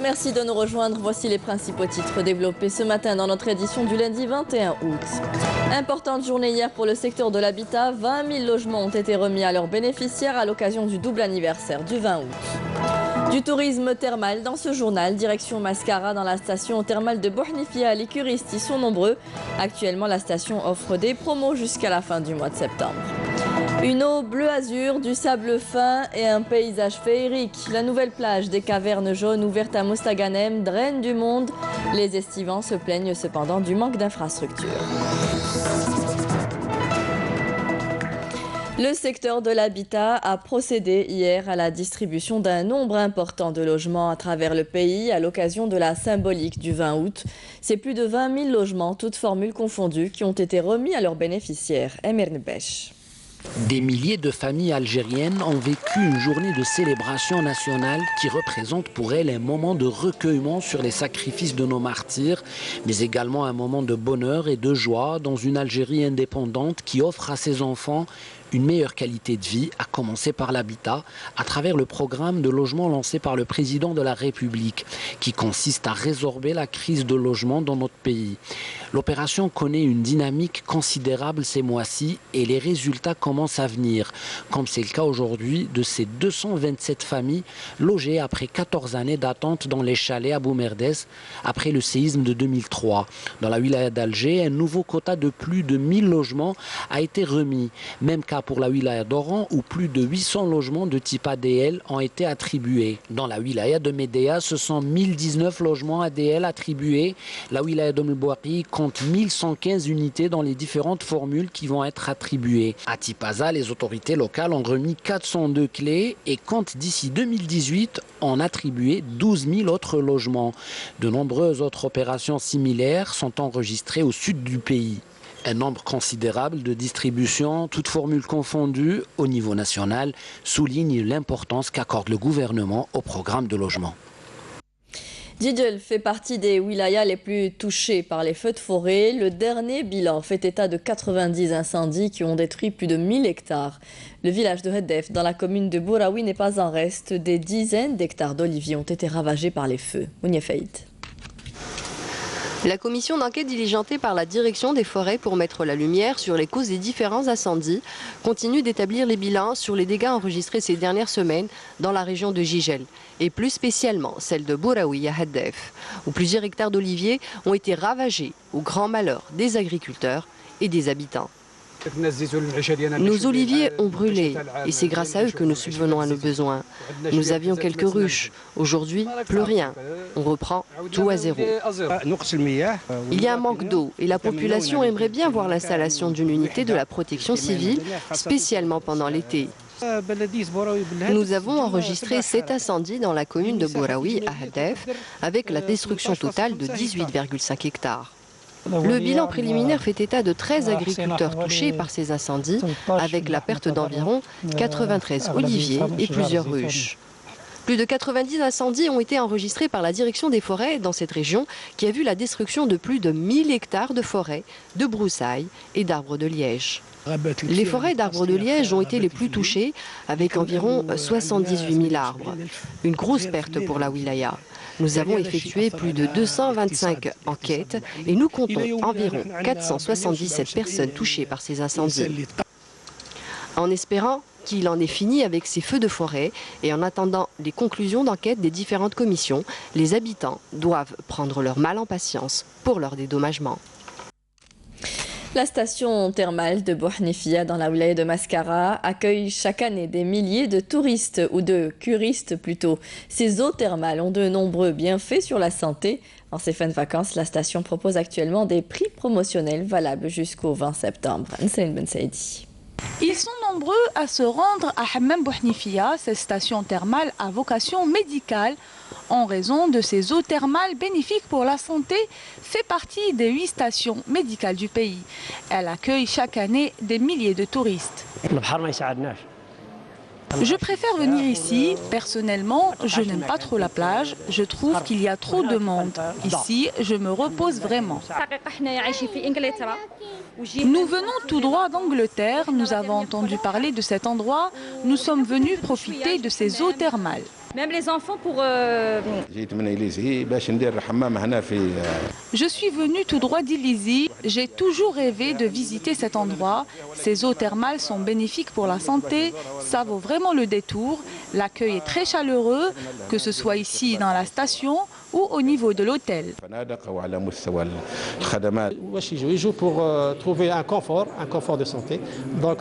merci de nous rejoindre. Voici les principaux titres développés ce matin dans notre édition du lundi 21 août. Importante journée hier pour le secteur de l'habitat. 20 000 logements ont été remis à leurs bénéficiaires à l'occasion du double anniversaire du 20 août. Du tourisme thermal dans ce journal, direction Mascara dans la station thermale de Bouhnifia. Les curistes y sont nombreux. Actuellement, la station offre des promos jusqu'à la fin du mois de septembre. Une eau bleu azur, du sable fin et un paysage féerique. La nouvelle plage des Cavernes jaunes ouverte à Mostaganem draine du monde. Les estivants se plaignent cependant du manque d'infrastructures. Le secteur de l'habitat a procédé hier à la distribution d'un nombre important de logements à travers le pays à l'occasion de la symbolique du 20 août. C'est plus de 20 000 logements, toutes formules confondues, qui ont été remis à leurs bénéficiaires. Emir Nebesh. Des milliers de familles algériennes ont vécu une journée de célébration nationale qui représente pour elles un moment de recueillement sur les sacrifices de nos martyrs, mais également un moment de bonheur et de joie dans une Algérie indépendante qui offre à ses enfants une meilleure qualité de vie, à commencer par l'habitat, à travers le programme de logement lancé par le président de la République, qui consiste à résorber la crise de logement dans notre pays. L'opération connaît une dynamique considérable ces mois-ci et les résultats commencent à venir, comme c'est le cas aujourd'hui de ces 227 familles logées après 14 années d'attente dans les chalets à Boumerdès, après le séisme de 2003. Dans la wilaya d'Alger, un nouveau quota de plus de 1000 logements a été remis, même cas pour la wilaya d'Oran où plus de 800 logements de type ADL ont été attribués. Dans la wilaya de Médéa, ce sont 1019 logements ADL attribués. La wilaya d'Ombouari compte 1115 unités dans les différentes formules qui vont être attribuées. À Tipaza, les autorités locales ont remis 402 clés et comptent d'ici 2018 en attribuer 12 000 autres logements. De nombreuses autres opérations similaires sont enregistrées au sud du pays. Un nombre considérable de distributions, toutes formules confondues, au niveau national, souligne l'importance qu'accorde le gouvernement au programme de logement. Djidjel fait partie des wilayas les plus touchés par les feux de forêt. Le dernier bilan fait état de 90 incendies qui ont détruit plus de 1000 hectares. Le village de Hedef, dans la commune de Bouraoui, n'est pas en reste. Des dizaines d'hectares d'oliviers ont été ravagés par les feux. Mounia Faïd. La commission d'enquête diligentée par la direction des forêts pour mettre la lumière sur les causes des différents incendies continue d'établir les bilans sur les dégâts enregistrés ces dernières semaines dans la région de Djidjel et plus spécialement celle de Bouraoui à Hedef, où plusieurs hectares d'oliviers ont été ravagés au grand malheur des agriculteurs et des habitants. Nos oliviers ont brûlé et c'est grâce à eux que nous subvenons à nos besoins. Nous avions quelques ruches. Aujourd'hui, plus rien. On reprend tout à zéro. Il y a un manque d'eau et la population aimerait bien voir l'installation d'une unité de la protection civile, spécialement pendant l'été. Nous avons enregistré 7 incendies dans la commune de Bouraoui à Hedef, avec la destruction totale de 18,5 hectares. Le bilan préliminaire fait état de 13 agriculteurs touchés par ces incendies, avec la perte d'environ 93 oliviers et plusieurs ruches. Plus de 90 incendies ont été enregistrés par la direction des forêts dans cette région, qui a vu la destruction de plus de 1000 hectares de forêts, de broussailles et d'arbres de liège. Les forêts d'arbres de liège ont été les plus touchées, avec environ 78 000 arbres. Une grosse perte pour la wilaya. Nous avons effectué plus de 225 enquêtes et nous comptons environ 477 personnes touchées par ces incendies. En espérant qu'il en est fini avec ces feux de forêt et en attendant les conclusions d'enquête des différentes commissions, les habitants doivent prendre leur mal en patience pour leur dédommagement. La station thermale de Bouhnifia dans la wilaya de Mascara accueille chaque année des milliers de touristes ou de curistes plutôt. Ces eaux thermales ont de nombreux bienfaits sur la santé. En ces fins de vacances, la station propose actuellement des prix promotionnels valables jusqu'au 20 septembre. Nsaïn Ben Saïdi. Ils sont nombreux à se rendre à Hammam Bouhnifia, cette station thermale à vocation médicale, en raison de ses eaux thermales bénéfiques pour la santé, fait partie des 8 stations médicales du pays. Elle accueille chaque année des milliers de touristes. Je préfère venir ici. Personnellement, je n'aime pas trop la plage. Je trouve qu'il y a trop de monde. Ici, je me repose vraiment. Nous venons tout droit d'Angleterre. Nous avons entendu parler de cet endroit. Nous sommes venus profiter de ces eaux thermales. Même les enfants pour... Je suis venue tout droit d'Ilizi. J'ai toujours rêvé de visiter cet endroit. Ces eaux thermales sont bénéfiques pour la santé. Ça vaut vraiment le détour. L'accueil est très chaleureux, que ce soit ici dans la station ou au niveau de l'hôtel. ils jouent pour trouver un confort de santé. Donc,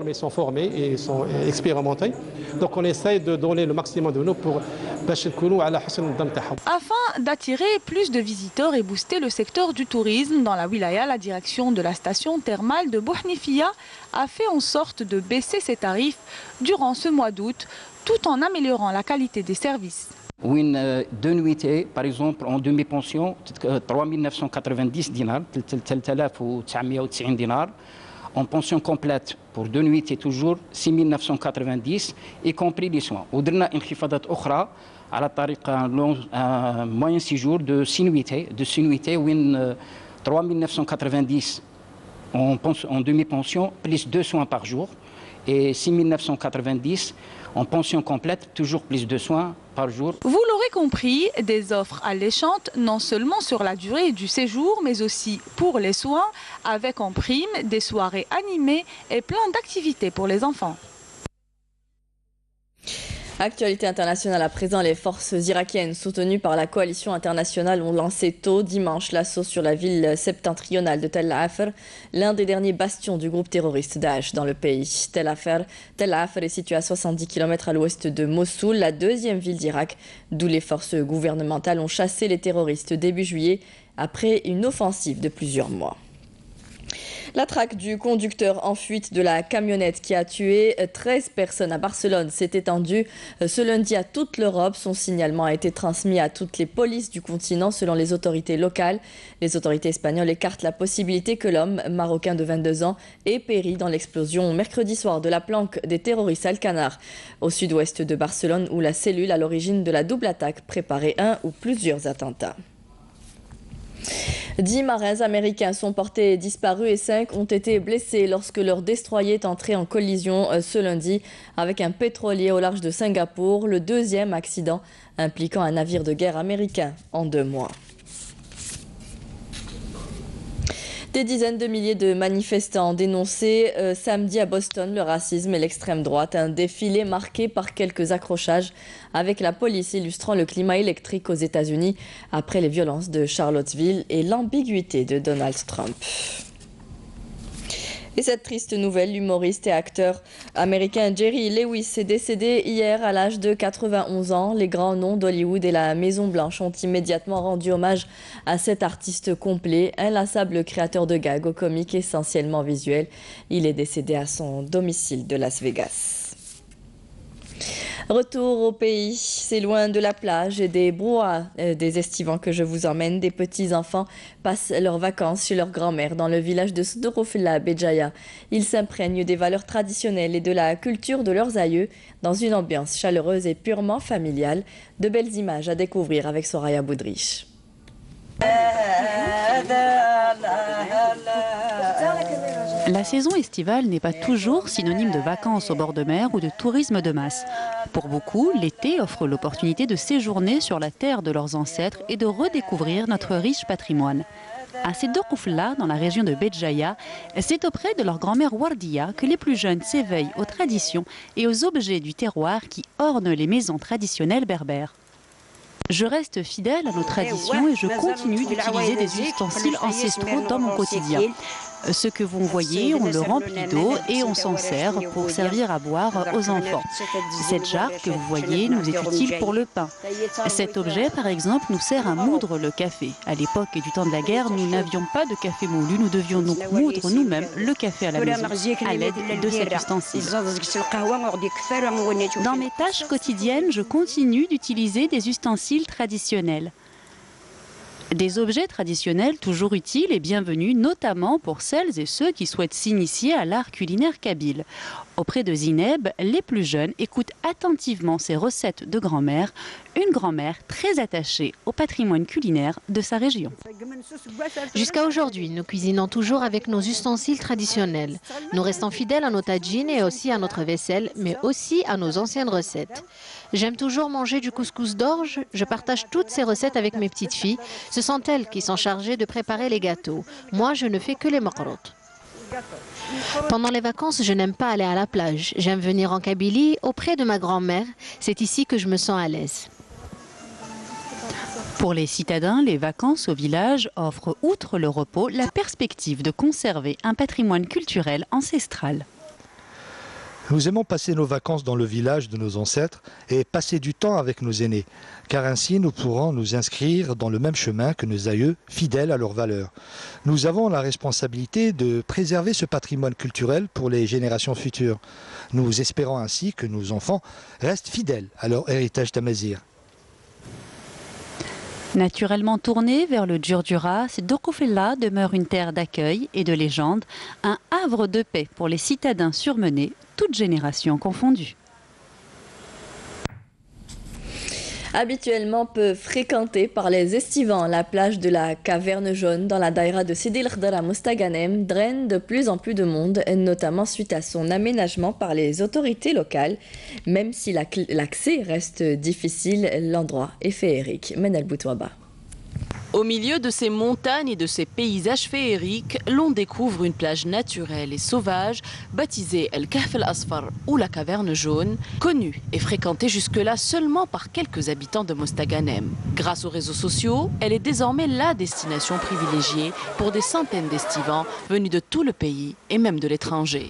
ils sont formés et sont expérimentés. Donc, on essaye de donner le maximum de nous pour afin d'attirer plus de visiteurs et booster le secteur du tourisme dans la wilaya, la direction de la station thermale de Bouhnifia a fait en sorte de baisser ses tarifs durant ce mois d'août, tout en améliorant la qualité des services. Deux nuitées, par exemple, en demi-pension, 3 990 dinars, 3,990 dinars. En pension complète, pour 2 nuitées toujours, 6 990, y compris les soins. ودرنا انخفاضات أخرى على طريق un moyen séjour de 6 nuitées, 3 990 en demi-pension, plus 2 soins par jour, et 6 990 en pension complète, toujours plus de soins par jour. Vous l'aurez compris, des offres alléchantes, non seulement sur la durée du séjour, mais aussi pour les soins, avec en prime des soirées animées et plein d'activités pour les enfants. Actualité internationale à présent, les forces irakiennes soutenues par la coalition internationale ont lancé tôt dimanche l'assaut sur la ville septentrionale de Tel Afr, l'un des derniers bastions du groupe terroriste Daesh dans le pays. Tel Afr est situé à 70 km à l'ouest de Mossoul, la deuxième ville d'Irak, d'où les forces gouvernementales ont chassé les terroristes début juillet après une offensive de plusieurs mois. La traque du conducteur en fuite de la camionnette qui a tué 13 personnes à Barcelone s'est étendue ce lundi à toute l'Europe. Son signalement a été transmis à toutes les polices du continent selon les autorités locales. Les autorités espagnoles écartent la possibilité que l'homme, marocain de 22 ans, ait péri dans l'explosion mercredi soir de la planque des terroristes Alcanar au sud-ouest de Barcelone, où la cellule à l'origine de la double attaque préparait un ou plusieurs attentats. 10 marins américains sont portés disparus et 5 ont été blessés lorsque leur destroyer est entré en collision ce lundi avec un pétrolier au large de Singapour, le deuxième accident impliquant un navire de guerre américain en 2 mois. Des dizaines de milliers de manifestants ont dénoncé samedi à Boston le racisme et l'extrême droite. Un défilé marqué par quelques accrochages avec la police illustrant le climat électrique aux États-Unis après les violences de Charlottesville et l'ambiguïté de Donald Trump. Et cette triste nouvelle, l'humoriste et acteur américain Jerry Lewis est décédé hier à l'âge de 91 ans. Les grands noms d'Hollywood et la Maison-Blanche ont immédiatement rendu hommage à cet artiste complet, inlassable créateur de gags aux comiques essentiellement visuels. Il est décédé à son domicile de Las Vegas. Retour au pays, c'est loin de la plage et des brouhahas des estivants que je vous emmène. Des petits-enfants passent leurs vacances chez leur grand-mère dans le village de Sdorofla à Béjaïa. Ils s'imprègnent des valeurs traditionnelles et de la culture de leurs aïeux dans une ambiance chaleureuse et purement familiale. De belles images à découvrir avec Soraya Boudrich. La saison estivale n'est pas toujours synonyme de vacances au bord de mer ou de tourisme de masse. Pour beaucoup, l'été offre l'opportunité de séjourner sur la terre de leurs ancêtres et de redécouvrir notre riche patrimoine. À Sdorofla, dans la région de Béjaïa, c'est auprès de leur grand-mère Wardia que les plus jeunes s'éveillent aux traditions et aux objets du terroir qui ornent les maisons traditionnelles berbères. Je reste fidèle à nos traditions et je continue d'utiliser des ustensiles ancestraux dans mon quotidien. Ce que vous voyez, on le remplit d'eau et on s'en sert pour servir à boire aux enfants. Cette jarre que vous voyez nous est utile pour le pain. Cet objet, par exemple, nous sert à moudre le café. À l'époque du temps de la guerre, nous n'avions pas de café moulu. Nous devions donc moudre nous-mêmes le café à la maison à l'aide de cet ustensile. Dans mes tâches quotidiennes, je continue d'utiliser des ustensiles traditionnels. Des objets traditionnels toujours utiles et bienvenus, notamment pour celles et ceux qui souhaitent s'initier à l'art culinaire kabyle. Auprès de Zineb, les plus jeunes écoutent attentivement ses recettes de grand-mère, une grand-mère très attachée au patrimoine culinaire de sa région. Jusqu'à aujourd'hui, nous cuisinons toujours avec nos ustensiles traditionnels. Nous restons fidèles à nos tagines et aussi à notre vaisselle, mais aussi à nos anciennes recettes. J'aime toujours manger du couscous d'orge. Je partage toutes ces recettes avec mes petites filles. Ce sont elles qui sont chargées de préparer les gâteaux. Moi, je ne fais que les makrout. Pendant les vacances, je n'aime pas aller à la plage. J'aime venir en Kabylie, auprès de ma grand-mère. C'est ici que je me sens à l'aise. Pour les citadins, les vacances au village offrent, outre le repos, la perspective de conserver un patrimoine culturel ancestral. Nous aimons passer nos vacances dans le village de nos ancêtres et passer du temps avec nos aînés, car ainsi nous pourrons nous inscrire dans le même chemin que nos aïeux, fidèles à leurs valeurs. Nous avons la responsabilité de préserver ce patrimoine culturel pour les générations futures. Nous espérons ainsi que nos enfants restent fidèles à leur héritage tamazigh. Naturellement tournée vers le Djurdjura, Dokoufella demeure une terre d'accueil et de légende, un havre de paix pour les citadins surmenés, toutes générations confondues. Habituellement peu fréquentée par les estivants, la plage de la Caverne Jaune dans la daïra de Sidi El Khdar à Mostaganem draine de plus en plus de monde, notamment suite à son aménagement par les autorités locales. Même si l'accès reste difficile, l'endroit est féerique. Menel Boutouaba. Au milieu de ces montagnes et de ces paysages féeriques, l'on découvre une plage naturelle et sauvage baptisée El Kahf El Asfar ou la Caverne Jaune, connue et fréquentée jusque-là seulement par quelques habitants de Mostaganem. Grâce aux réseaux sociaux, elle est désormais la destination privilégiée pour des centaines d'estivants venus de tout le pays et même de l'étranger.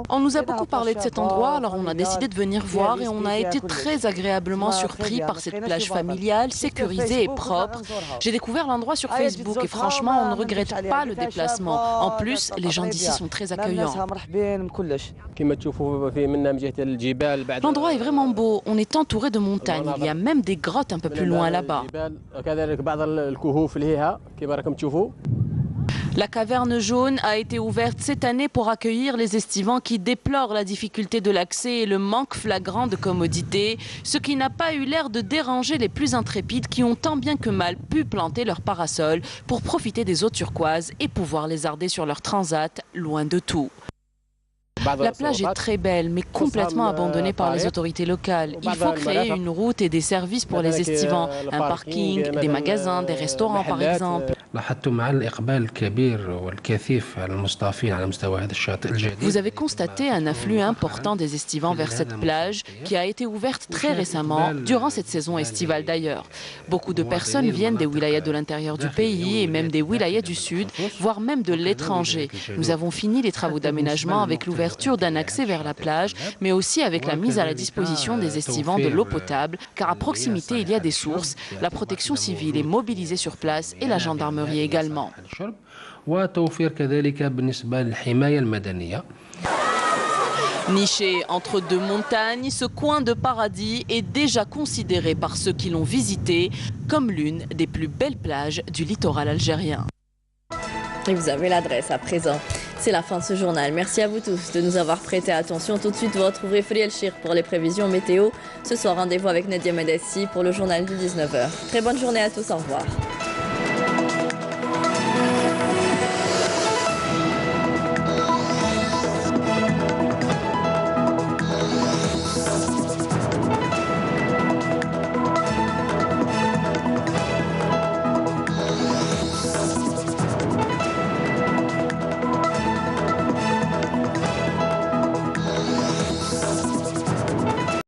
On nous a beaucoup parlé de cet endroit, alors on a décidé de venir voir et on a été très agréablement surpris par cette plage familiale, sécurisée et propre. J'ai découvert l'endroit sur Facebook et franchement, on ne regrette pas le déplacement. En plus, les gens d'ici sont très accueillants. L'endroit est vraiment beau. On est entouré de montagnes. Il y a même des grottes un peu plus loin là-bas. La Caverne Jaune a été ouverte cette année pour accueillir les estivants qui déplorent la difficulté de l'accès et le manque flagrant de commodité, ce qui n'a pas eu l'air de déranger les plus intrépides qui ont tant bien que mal pu planter leur parasol pour profiter des eaux turquoises et pouvoir lézarder sur leur transat loin de tout. La plage est très belle, mais complètement abandonnée par les autorités locales. Il faut créer une route et des services pour les estivants, un parking, des magasins, des restaurants par exemple. Vous avez constaté un afflux important des estivants vers cette plage qui a été ouverte très récemment, durant cette saison estivale d'ailleurs. Beaucoup de personnes viennent des wilayas de l'intérieur du pays et même des wilayas du sud, voire même de l'étranger. Nous avons fini les travaux d'aménagement avec l'ouverture d'un accès vers la plage, mais aussi avec la mise à la disposition des estivants de l'eau potable, car à proximité il y a des sources. La protection civile est mobilisée sur place et la gendarmerie également. Niché entre deux montagnes, ce coin de paradis est déjà considéré par ceux qui l'ont visité comme l'une des plus belles plages du littoral algérien. Et vous avez l'adresse à présent. C'est la fin de ce journal. Merci à vous tous de nous avoir prêté attention. Tout de suite, vous retrouverez Friel Chir pour les prévisions météo. Ce soir, rendez-vous avec Nadia Medessi pour le journal du 19h. Très bonne journée à tous. Au revoir.